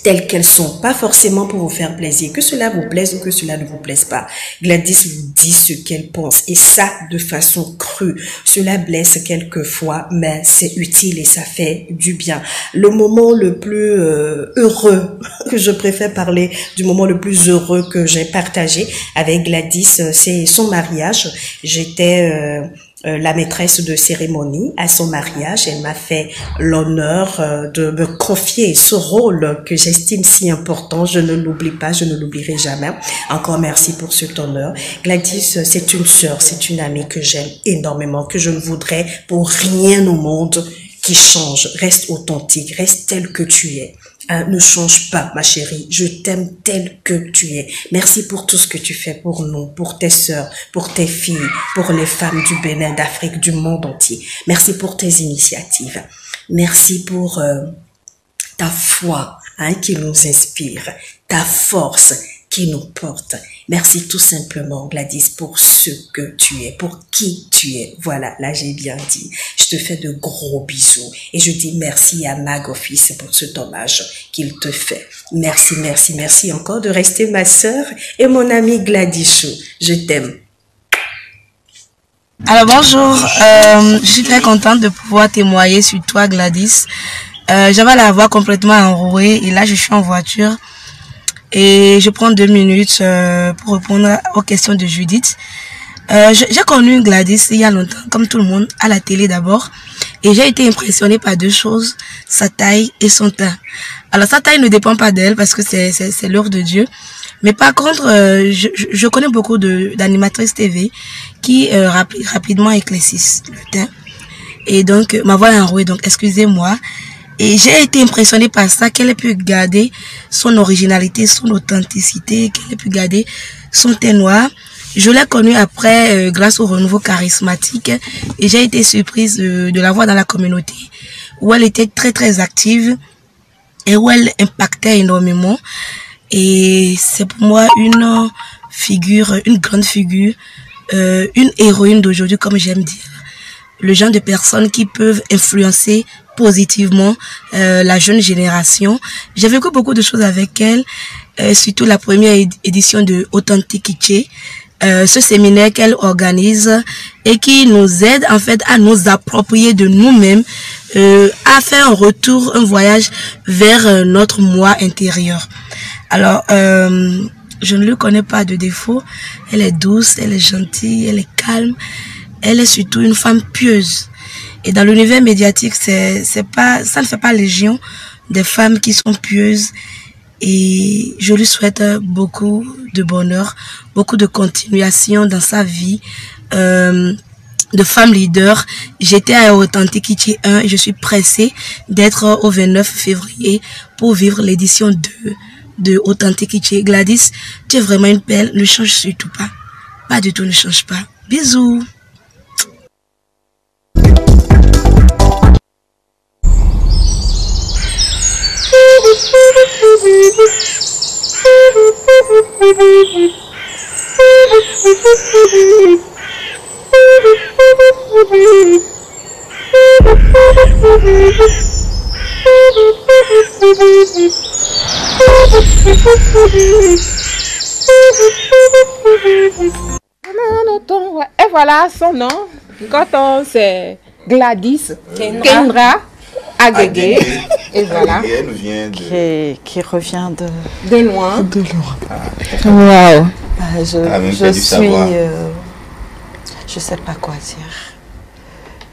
Speaker 13: telles qu'elles sont, pas forcément pour vous faire plaisir, que cela vous plaise ou que cela ne vous plaise pas. Gladys vous dit ce qu'elle pense et ça de façon crue. Cela blesse quelquefois, mais c'est utile et ça fait du bien. Le moment le plus heureux, que je préfère parler du moment le plus heureux que j'ai partagé avec Gladys, c'est son mariage. J'étais la maîtresse de cérémonie à son mariage. Elle m'a fait l'honneur de me confier ce rôle que j'estime si important. Je ne l'oublie pas, je ne l'oublierai jamais. Encore merci pour cet honneur. Gladys, c'est une sœur, c'est une amie que j'aime énormément, que je ne voudrais pour rien au monde qui change. Reste authentique, reste tel que tu es. Ne change pas, ma chérie. Je t'aime tel que tu es. Merci pour tout ce que tu fais pour nous, pour tes sœurs, pour tes filles, pour les femmes du Bénin, d'Afrique, du monde entier. Merci pour tes initiatives. Merci pour ta foi qui nous inspire, ta force qui nous porte. Merci tout simplement, Gladys, pour ce que tu es, pour qui tu es. Voilà, là j'ai bien dit. Je te fais de gros bisous et je dis merci à Mag Office pour cet hommage qu'il te fait. Merci, merci, merci encore de rester ma sœur et mon amie Gladys. Je t'aime.
Speaker 14: Alors bonjour, je suis très contente de pouvoir témoigner sur toi, Gladys. J'avais la voix complètement enrouée et là je suis en voiture. Et je prends 2 minutes pour répondre aux questions de Judith. J'ai connu Gladys il y a longtemps, comme tout le monde, à la télé d'abord. Et j'ai été impressionnée par 2 choses, sa taille et son teint. Alors sa taille ne dépend pas d'elle parce que c'est l'œuvre de Dieu. Mais par contre, je connais beaucoup d'animatrices TV qui rapidement éclaircissent le teint. Et donc, ma voix est enrouée, donc excusez-moi. Et j'ai été impressionnée par ça, qu'elle ait pu garder son originalité, son authenticité, qu'elle ait pu garder son teint noir. Je l'ai connue après grâce au renouveau charismatique et j'ai été surprise de la voir dans la communauté où elle était très très active et où elle impactait énormément. Et c'est pour moi une figure, une grande figure, une héroïne d'aujourd'hui, comme j'aime dire. Le genre de personnes qui peuvent influencer positivement la jeune génération. J'ai vécu beaucoup de choses avec elle, surtout la première édition de Authentique Kitché, ce séminaire qu'elle organise et qui nous aide en fait à nous approprier de nous-mêmes, à faire un retour, un voyage vers notre moi intérieur. Alors, je ne lui connais pas de défaut. Elle est douce, elle est gentille, elle est calme. Elle est surtout une femme pieuse. Et dans l'univers médiatique, ça ne fait pas légion des femmes qui sont pieuses. Et je lui souhaite beaucoup de bonheur, beaucoup de continuation dans sa vie de femme leader. J'étais à Authentique Kitché 1 et je suis pressée d'être au 29 février pour vivre l'édition 2 de Authentique Kitché. Gladys, tu es vraiment une perle, ne change surtout pas. Pas du tout, ne change pas. Bisous.
Speaker 1: Et voilà son nom. Quand on c'est Gladys Kendra Agege. Et voilà.
Speaker 3: Elle nous vient de...
Speaker 4: qui revient
Speaker 1: de loin.
Speaker 4: Wow. Je suis...
Speaker 3: savoir.
Speaker 4: je sais pas quoi dire.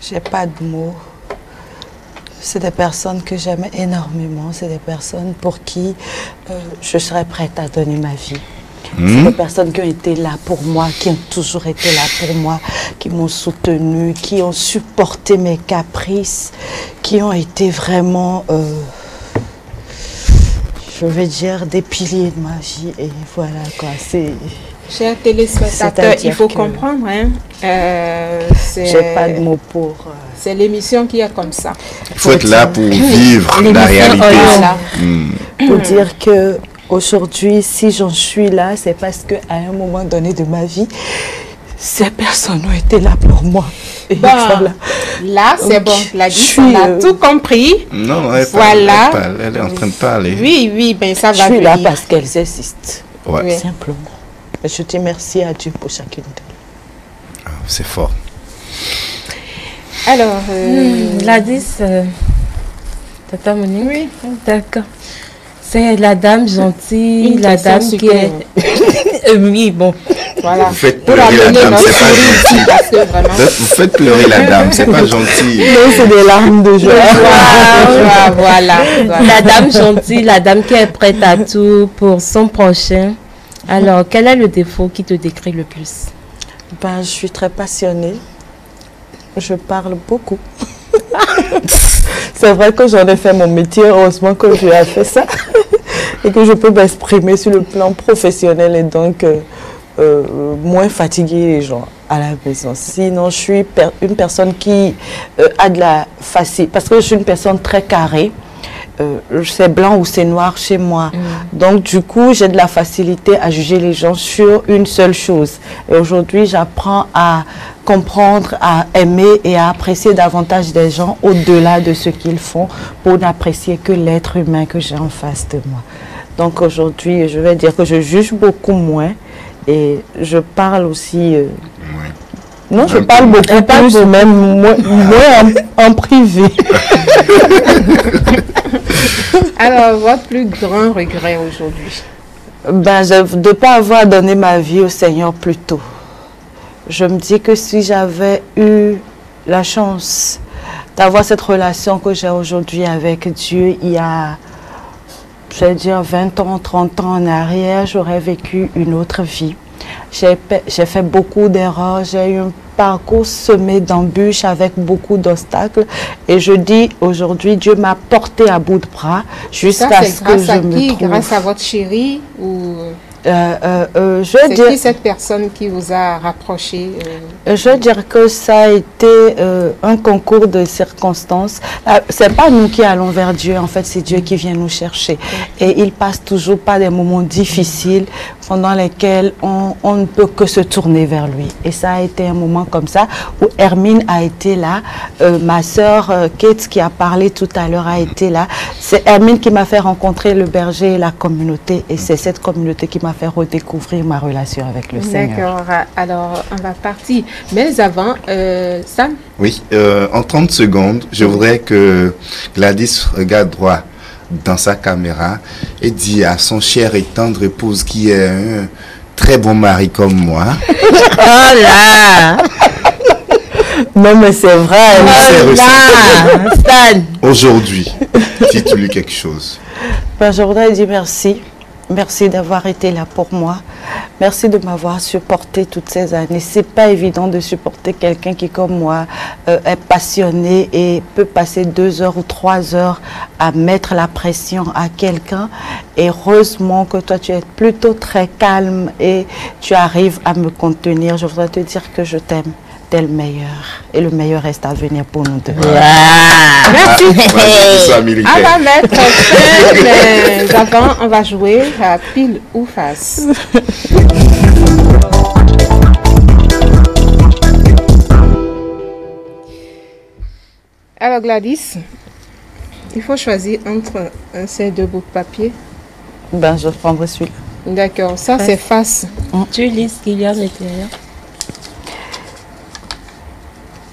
Speaker 4: J'ai pas de mots. C'est des personnes que j'aime énormément. C'est des personnes pour qui je serais prête à donner ma vie. C'est des personnes qui ont été là pour moi, qui ont toujours été là pour moi, qui m'ont soutenue, qui ont supporté mes caprices, qui ont été vraiment, je vais dire, des piliers de ma vie. Et voilà quoi, c'est...
Speaker 1: Chers téléspectateurs, il faut comprendre, hein,
Speaker 4: j'ai pas de mots pour...
Speaker 1: C'est l'émission qui est comme ça.
Speaker 3: Il faut être là pour vivre la réalité.
Speaker 4: Pour dire que aujourd'hui, si j'en suis là, c'est parce qu'à un moment donné de ma vie, ces personnes ont été là pour moi. Et
Speaker 1: bon, voilà. Là, c'est bon. Gladys, on a tout compris.
Speaker 3: Non, elle est en train de parler.
Speaker 1: Oui, ben ça va.
Speaker 4: Je suis là parce qu'elles existent.
Speaker 3: Ouais.
Speaker 4: Oui. Simplement. Je dis merci à Dieu pour chacune d'elles.
Speaker 3: C'est fort.
Speaker 1: Alors,
Speaker 2: Gladys, Tata Monique.
Speaker 1: Oui.
Speaker 2: D'accord. C'est la dame gentille, la dame qui est... oui, bon.
Speaker 1: Voilà.
Speaker 3: Vous faites pleurer la dame, c'est pas gentil. Vous faites pleurer la dame, c'est pas gentil.
Speaker 4: Non, c'est des larmes de joie.
Speaker 2: Voilà. La dame gentille, la dame qui est prête à tout pour son prochain. Alors, quel est le défaut qui te décrit le plus?
Speaker 4: Ben, je suis très passionnée. Je parle beaucoup. C'est vrai que j'en ai fait mon métier, heureusement que j'ai fait ça. Et que je peux m'exprimer sur le plan professionnel et donc moins fatiguer les gens à la maison. Sinon, je suis une personne qui a de la facilité, parce que je suis une personne très carrée. C'est blanc ou c'est noir chez moi. Donc, du coup, j'ai de la facilité à juger les gens sur une seule chose. Et aujourd'hui, j'apprends à comprendre, à aimer et à apprécier davantage des gens au-delà de ce qu'ils font pour n'apprécier que l'être humain que j'ai en face de moi. Donc, aujourd'hui, je vais dire que je juge beaucoup moins et je parle aussi... Non, je parle beaucoup plus, même moins en privé.
Speaker 1: Alors, votre plus grand regret aujourd'hui?
Speaker 4: Ben, de ne pas avoir donné ma vie au Seigneur plus tôt. Je me dis que si j'avais eu la chance d'avoir cette relation que j'ai aujourd'hui avec Dieu, il y a, je vais dire, 20 ans, 30 ans en arrière, j'aurais vécu une autre vie. J'ai fait beaucoup d'erreurs, j'ai eu un parcours semé d'embûches avec beaucoup d'obstacles et je dis aujourd'hui, Dieu m'a porté à bout de bras jusqu'à ce que je me trouve.
Speaker 1: Grâce à votre chérie ou
Speaker 4: je
Speaker 1: c'est qui cette personne qui vous a rapproché?
Speaker 4: Je veux dire que ça a été un concours de circonstances. C'est pas nous qui allons vers Dieu, en fait, c'est Dieu qui vient nous chercher. Et il passe toujours par des moments difficiles pendant lesquels on ne peut que se tourner vers lui. Et ça a été un moment comme ça où Hermine a été là, ma sœur Kate qui a parlé tout à l'heure a été là. C'est Hermine qui m'a fait rencontrer le berger et la communauté, et c'est cette communauté qui m'a fait redécouvrir ma relation avec le Seigneur.
Speaker 1: D'accord, alors on va partir. Mais avant, Sam?
Speaker 3: Oui, en 30 secondes, je voudrais que Gladys regarde droit dans sa caméra et dit à son cher et tendre épouse qui est un très bon mari comme moi.
Speaker 2: Oh là!
Speaker 4: Non mais c'est vrai.
Speaker 2: Oh là! Stan!
Speaker 3: Aujourd'hui, dites-lui quelque chose.
Speaker 4: Ben, je voudrais dire merci. Merci d'avoir été là pour moi. Merci de m'avoir supporté toutes ces années. C'est pas évident de supporter quelqu'un qui, comme moi, est passionné et peut passer 2 heures ou 3 heures à mettre la pression à quelqu'un. Et heureusement que toi, tu es plutôt très calme et tu arrives à me contenir. Je voudrais te dire que je t'aime. T'es le meilleur. Et le meilleur reste à venir pour nous deux.
Speaker 2: Wow.
Speaker 1: Merci. On va mettre fin, mais avant, on va jouer à pile ou face. Alors Gladys, il faut choisir entre ces 2 bouts de papier.
Speaker 4: Ben, je prendrai celui-là.
Speaker 1: D'accord, ça c'est face.
Speaker 2: Tu lis ce qu'il y a à l'intérieur.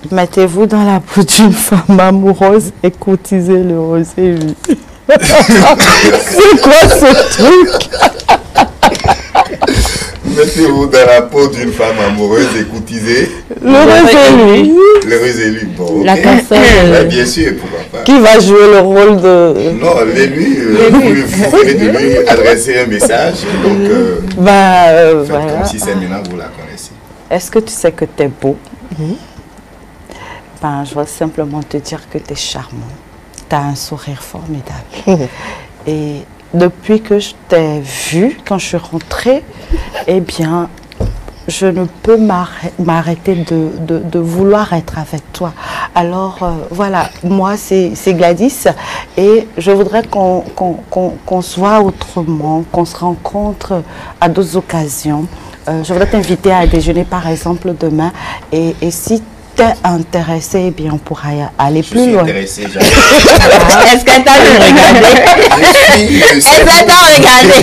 Speaker 4: Mettez-vous dans la peau d'une femme amoureuse et courtisez le rose et lui. C'est quoi ce truc?
Speaker 3: Mettez-vous dans la peau d'une femme amoureuse et courtisez
Speaker 4: le rose et lui.
Speaker 3: Le rose et lui, bon. Okay.
Speaker 2: La personne.
Speaker 3: Bien sûr, pourquoi pas.
Speaker 4: Qui va jouer le rôle de...
Speaker 3: Non, l'élu, vous venez de lui adresser un message, donc faites comme si c'est maintenant vous la connaissez.
Speaker 4: Est-ce que tu sais que tu es beau? Ben, je veux simplement te dire que tu es charmant. Tu as un sourire formidable. Et depuis que je t'ai vu, quand je suis rentrée, eh bien, je ne peux m'arrêter de vouloir être avec toi. Alors, voilà, moi, c'est Gladys. Et je voudrais qu'on se voit autrement, qu'on se rencontre à d'autres occasions. Je voudrais t'inviter à déjeuner, par exemple, demain. Et si t'es intéressé, eh bien on pourra aller plus loin.
Speaker 3: Est-ce
Speaker 2: que t'as regardé? Est-ce que t'as regardé?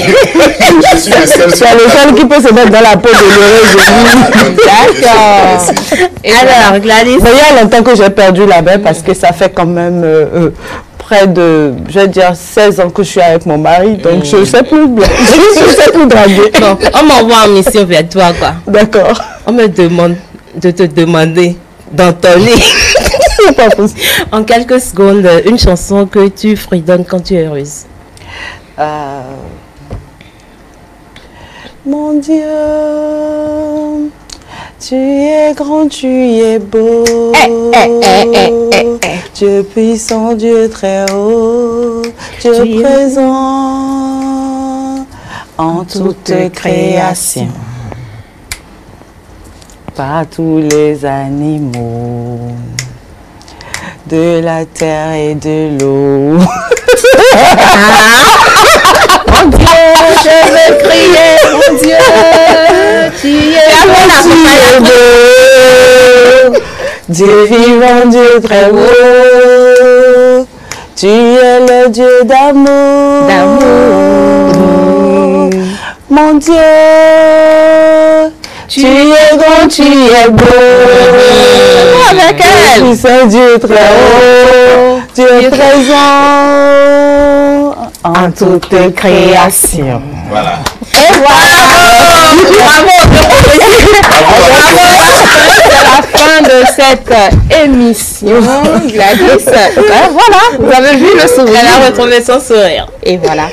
Speaker 3: Je suis le seul.
Speaker 4: Tu es le seul qui peut se mettre dans la peau de l'oreille. D'accord.
Speaker 2: Alors, Gladys.
Speaker 4: Mais il y a longtemps que j'ai perdu la main parce que ça fait quand même près de, je vais dire, 16 ans que je suis avec mon mari. Donc je ne sais plus bien. Je ne sais plus draguer.
Speaker 2: Bon, on m'envoie en mission vers toi, quoi.
Speaker 4: D'accord.
Speaker 2: On me demande de te demander d'entonner
Speaker 4: c'est pas possible.
Speaker 2: En quelques secondes une chanson que tu fredonnes quand tu es heureuse.
Speaker 4: Mon Dieu, tu es grand, tu es beau. Dieu puissant, Dieu très haut, Dieu présent en toute création. Par tous les animaux de la terre et de l'eau.
Speaker 1: Mon Dieu, je veux crier, mon Dieu, tu es
Speaker 4: beau. Dieu vivant, Dieu très haut, tu es le Dieu d'amour. Mon Dieu, tu es grand, tu es beau.
Speaker 2: Avec elle.
Speaker 4: Tu sais Dieu très haut, Dieu présent en toute création.
Speaker 3: Voilà.
Speaker 1: Et voilà. C'est la fin de cette émission. Gladys, voilà, vous avez vu le sourire.
Speaker 2: Elle a retrouvé son sourire.
Speaker 1: Et voilà.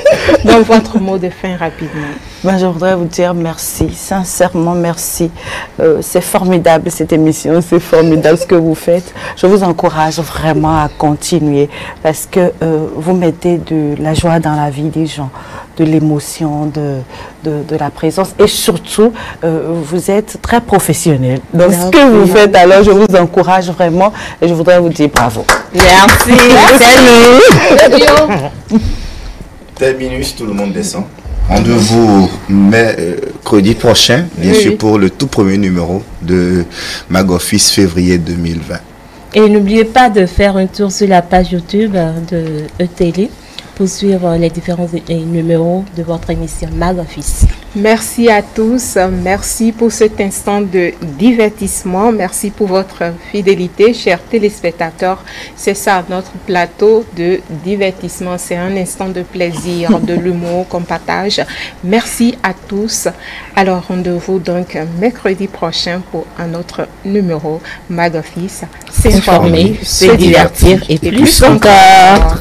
Speaker 1: Donc votre mot de fin rapidement.
Speaker 4: Ben, je voudrais vous dire merci, sincèrement merci. C'est formidable cette émission, c'est formidable ce que vous faites. Je vous encourage vraiment à continuer parce que vous mettez de la joie dans la vie des gens, de l'émotion, de la présence et surtout vous êtes très professionnel dans ce que vous faites. Alors je vous encourage vraiment et je voudrais vous dire bravo.
Speaker 2: Merci.
Speaker 3: Terminus, tout le monde descend. Rendez-vous mercredi prochain, bien sûr, pour le tout premier numéro de Mag Office février 2020.
Speaker 2: Et n'oubliez pas de faire un tour sur la page YouTube de ETélé pour suivre les différents numéros de votre émission Mag Office.
Speaker 1: Merci à tous, merci pour cet instant de divertissement, merci pour votre fidélité, chers téléspectateurs. C'est ça, notre plateau de divertissement, c'est un instant de plaisir, de l'humour qu'on partage. Merci à tous. Alors, rendez-vous donc mercredi prochain pour un autre numéro Mag Office.
Speaker 2: S'informer, se divertir et plus encore.